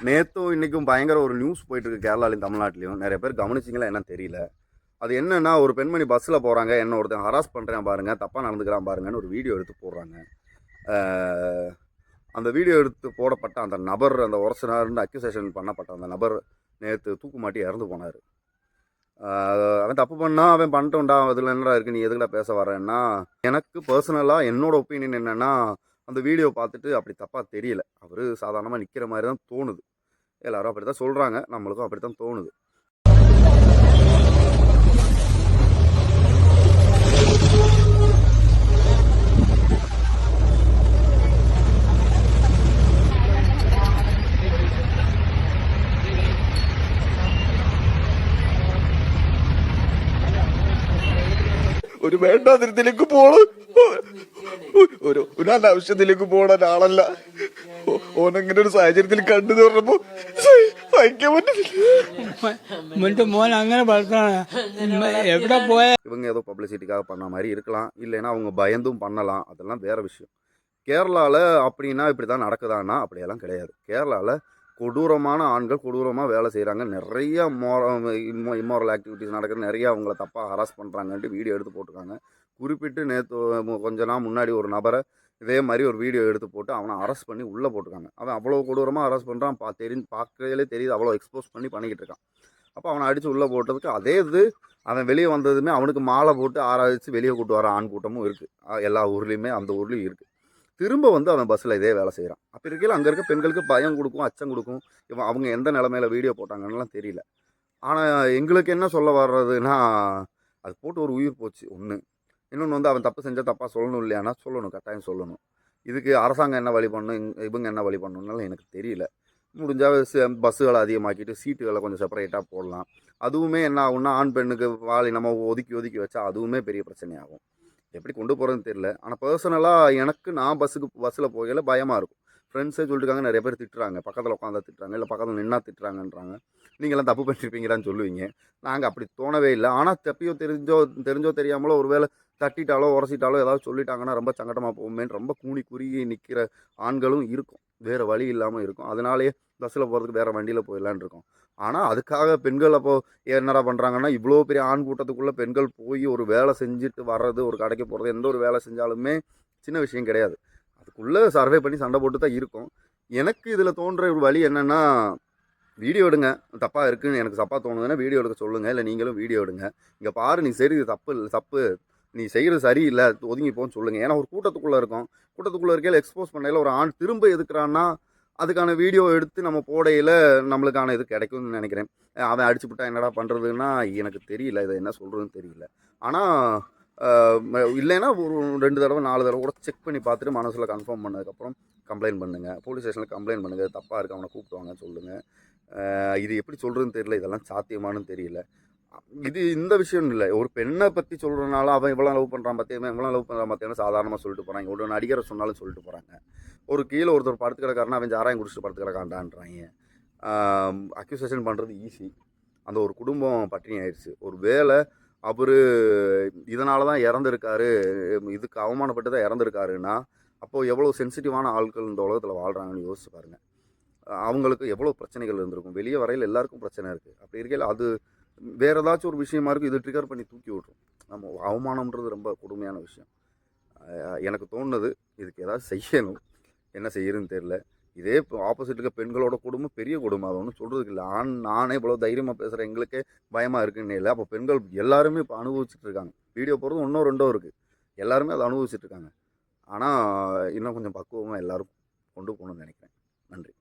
நேற்றும் இன்றைக்கும் பயங்கர ஒரு நியூஸ் போயிட்டுருக்கு கேரளாலையும் தமிழ்நாட்டிலையும். நிறைய பேர் கவனிச்சிங்களா என்னன்னு தெரியல. அது என்னென்னா, ஒரு பெண்மணி பஸ்ஸில் போகிறாங்க, என்ன ஒருத்தன் ஹராஸ் பண்ணுறேன் பாருங்கள், தப்பாக நடந்துக்கிறான் பாருங்கன்னு ஒரு வீடியோ எடுத்து போடுறாங்க. அந்த வீடியோ எடுத்து போடப்பட்ட அந்த நபர், அந்த ஒரிஜினல்னு அக்யூசேஷன் பண்ணப்பட்ட அந்த நபர் நேற்று தூக்கு மாட்டி இறந்து போனார். அவன் தப்பு பண்ணால் அவன் பண்ணிட்டோண்டா, அதில் என்னடா இருக்குது, நீ எதுக்குடா பேச வரேன்னா, எனக்கு பர்சனலாக என்னோட ஒப்பீனியன் என்னென்னா, அந்த வீடியோ பார்த்துட்டு அப்படி தப்பாக தெரியல. அவர் சாதாரணமாக நிற்கிற மாதிரி தான் தோணுது. எல்லாரும் அப்படி தான் சொல்கிறாங்க, நம்மளுக்கும் அப்படி தான் தோணுது. ഒരു വേണ്ടാതിരത്തിലേക്ക് പോണം, ഒരു അനാവശ്യത്തിലേക്ക് പോണ ഒരാളല്ല. ഓനങ്ങനെ ഒരു സാഹചര്യത്തിൽ കണ്ടു പറഞ്ഞപ്പോ സഹിക്കാൻ പറ്റുന്നില്ല. മോൻ അങ്ങനെ വളർത്താണ് എവിടെ പോയ இவங்க ஏதோ பப்ளிசிட்டிக்காக பண்ண மாதிரி இருக்கலாம், இல்லைன்னா அவங்க பயந்தும் பண்ணலாம், அதெல்லாம் வேற விஷயம். கேரளாவில் அப்படின்னா இப்படி தான் நடக்குதான்னா அப்படியெல்லாம் கிடையாது. கேரளாவில் கொடூரமான ஆண்கள் கொடூரமாக வேலை செய்கிறாங்க. நிறைய இம்மோரல் ஆக்டிவிட்டிஸ் நடக்குது. நிறைய அவங்கள தப்பாக ஹராஸ் பண்ணுறாங்கன்ட்டு வீடியோ எடுத்து போட்டிருக்காங்க. குறிப்பிட்டு நேற்று கொஞ்ச நாள் முன்னாடி ஒரு நபரை இதே மாதிரி ஒரு வீடியோ எடுத்து போட்டு அவனை அரெஸ்ட் பண்ணி உள்ளே போட்டிருக்காங்க. அவன் அவ்வளோ கொடூரமாக அரெஸ்ட் பண்ணுறான், பார்க்கறதுலே தெரியுது, அவ்வளோ எக்ஸ்போஸ் பண்ணிக்கிட்டு இருக்கான். அப்போ அவனை அடித்து உள்ளே போட்டதுக்கு அதே இது அவன் வெளியே வந்ததுமே அவனுக்கு மாலை போட்டு ஆராய்ச்சி வெளியே கூட்டு வர ஆண் கூட்டமும் இருக்குது. எல்லா ஊர்லேயுமே அந்த ஊர்லேயும் இருக்குது. திரும்ப அவன் பஸ்ஸில் இதே வேலை செய்கிறான். அப்போ இருக்கையில் அங்கே இருக்க பெண்களுக்கு பயம் கொடுக்கும், அச்சம் கொடுக்கும். அவங்க எந்த நிலமையில வீடியோ போட்டாங்கன்னெலாம் தெரியல. ஆனால் எங்களுக்கு என்ன சொல்ல வர்றதுன்னா, அது போட்டு ஒரு உயிர் போச்சு ஒன்று. இன்னொன்று அவன் தப்பு செஞ்சால் தப்பாக சொல்லணும் இல்லையானா சொல்லணும், கட்டாயம் சொல்லணும். இதுக்கு அரசாங்கம் என்ன வழி பண்ணணும், இவங்க என்ன வழி பண்ணணும்னாலும் எனக்கு தெரியல. முடிஞ்சால் பஸ்ஸுகளை அதிகமாக்கிட்டு சீட்டுகளை கொஞ்சம் செப்பரேட்டாக போடலாம். அதுவுமே என்ன ஆகும்னா, ஆண் பெண்ணுக்கு நம்ம ஒதுக்கி வச்சா அதுவுமே பெரிய பிரச்சனையாகும். எப்படி கொண்டு போகிறதுன்னு தெரியல. ஆனால் பர்சனலாக எனக்கு நான் பஸ்ஸில் போகையில் பயமாக இருக்கும். ஃப்ரெண்ட்ஸே சொல்லிட்டுருக்காங்க, நிறைய பேர் திட்டுறாங்க, பக்கத்தில் உட்காந்தா திட்டுறாங்க, இல்லை பக்கத்தில் நின்னா திட்டுறாங்கன்றாங்க. நீங்களாம் தப்பு பண்ணிருப்பீங்களான்னு சொல்லுவீங்க. நாங்கள் அப்படி தோணவே இல்லை. ஆனால் தப்பியோ தெரிஞ்சோ தெரியாமலோ ஒரு வேளை தட்டிட்டாலோ உரசிட்டாலோ ஏதாவது சொல்லிட்டாங்கன்னா ரொம்ப சங்கடமாக போகுமேன்னு ரொம்ப கூனி குறுகி நிற்கிற ஆண்களும் இருக்கும். வேறு வழி இல்லாமல் இருக்கும். அதனாலேயே பஸ்ஸில் போகிறதுக்கு வேறு வண்டியில் போயிடலான் இருக்கோம். ஆனால் அதுக்காக பெண்கள் அப்போது என்னடா பண்ணுறாங்கன்னா, இவ்வளோ பெரிய ஆண் கூட்டத்துக்குள்ளே பெண்கள் போய் ஒரு வேலை செஞ்சுட்டு வர்றது, ஒரு கடைக்கு போகிறது, எந்த ஒரு வேலை செஞ்சாலுமே சின்ன விஷயம் கிடையாது. அதுக்குள்ளே சர்வே பண்ணி சண்டை போட்டு தான் இருக்கும். எனக்கு இதில் தோன்ற ஒரு வழி என்னென்னா, வீடியோ எடுங்க. தப்பாக இருக்குதுன்னு எனக்கு தப்பாக தோணுதுன்னா வீடியோ எடுக்க சொல்லுங்கள். இல்லை நீங்களும் வீடியோ எடுங்க. இங்கே பாரு, நீ சரி, இது தப்பு, நீ செய்கிறது சரியில்லை, ஒதுங்கி போன்னு சொல்லுங்கள். ஏன்னா ஒரு கூட்டத்துக்குள்ளே இருக்கோம். கூட்டத்துக்குள்ளே இருக்கையில் எக்ஸ்போஸ் பண்ணையில் ஒரு ஆண் திரும்ப எதுக்குறான்னா, அதுக்கான வீடியோ எடுத்து நம்ம போடையில் நம்மளுக்கான இது கிடைக்கும்னு நினைக்கிறேன். அவன் அடிச்சுவிட்டா என்னடா பண்ணுறதுன்னா எனக்கு தெரியல, இதை என்ன சொல்கிறதுன்னு தெரியல. ஆனால் இல்லைன்னா ஒரு 2 தடவை 4 தடவை கூட செக் பண்ணி பார்த்துட்டு மனசில் கன்ஃபார்ம் பண்ணதுக்கப்புறம் கம்ப்ளைண்ட் பண்ணுங்கள். போலீஸ் ஸ்டேஷனில் கம்ப்ளைண்ட் பண்ணுங்கள். தப்பாக இருக்குது, அவனை கூப்பிட்டு சொல்லுங்கள். இது எப்படி சொல்கிறதுன்னு தெரியல, இதெல்லாம் சாத்தியமானு தெரியல. இது இந்த விஷயம் இல்லை. ஒரு பெண்ணை பற்றி சொல்கிறனால அவன் இவ்வளோ லவ் பண்ணுறான் பார்த்தியா, இவ்வளோ லவ் பண்ணுறான் பார்த்தியான்னு சாதாரணமாக சொல்லிட்டு போகிறாங்க. ஒரு நடிகரை சொன்னாலும் சொல்லிட்டு போகிறாங்க. ஒரு கீழே ஒருத்தர் படுத்து கிடக்காருன்னா அவன் சாராயம் குடிச்சிட்டு படுத்து கிடக்காண்டான்றாங்க. அக்யூசேஷன் பண்ணுறது ஈஸி. அந்த ஒரு குடும்பம் பட்டினி ஆயிடுச்சு. ஒரு வேளை அவர் இதனால தான் இறந்துருக்காரு, இதுக்கு அவமானப்பட்டு தான் இறந்துருக்காருன்னா அப்போது எவ்வளோ சென்சிட்டிவான ஆட்கள் இந்த உலகத்தில் வாழ்கிறாங்கன்னு யோசிச்சு பாருங்கள். அவங்களுக்கு எவ்வளோ பிரச்சனைகள் இருந்திருக்கும். வெளியே வரையில் எல்லாருக்கும் பிரச்சனை இருக்குது. அப்படி இருக்கையில் அது வேறு ஏதாச்சும் ஒரு விஷயமா இருக்குது, இது ட்ரிகர் பண்ணி தூக்கி விட்ரும். நம்ம அவமானம்ன்றது ரொம்ப கொடுமையான விஷயம். எனக்கு தோணுது இதுக்கு ஏதாவது செய்யணும். என்ன செய்யறதுன்னு தெரில. இதே ஆப்போசிட் இருக்க பெண்களோட கொடுமை பெரிய கொடுமை. அதை ஒன்றும் சொல்கிறதுக்கு இல்லை. நானே இவ்வளோ தைரியமாக பேசுகிறேன், எங்களுக்கே பயமாக இருக்குன்னு இல்லை. அப்போ பெண்கள் எல்லாருமே இப்போ அனுபவிச்சுட்டு இருக்காங்க. வீடியோ போகிறது 1 2 இருக்குது. எல்லாருமே அதை அனுபவிச்சுட்டு இருக்காங்க. ஆனால் இன்னும் கொஞ்சம் பக்குவமாக எல்லோரும் கொண்டு போகணும்னு நினைக்கிறேன். நன்றி.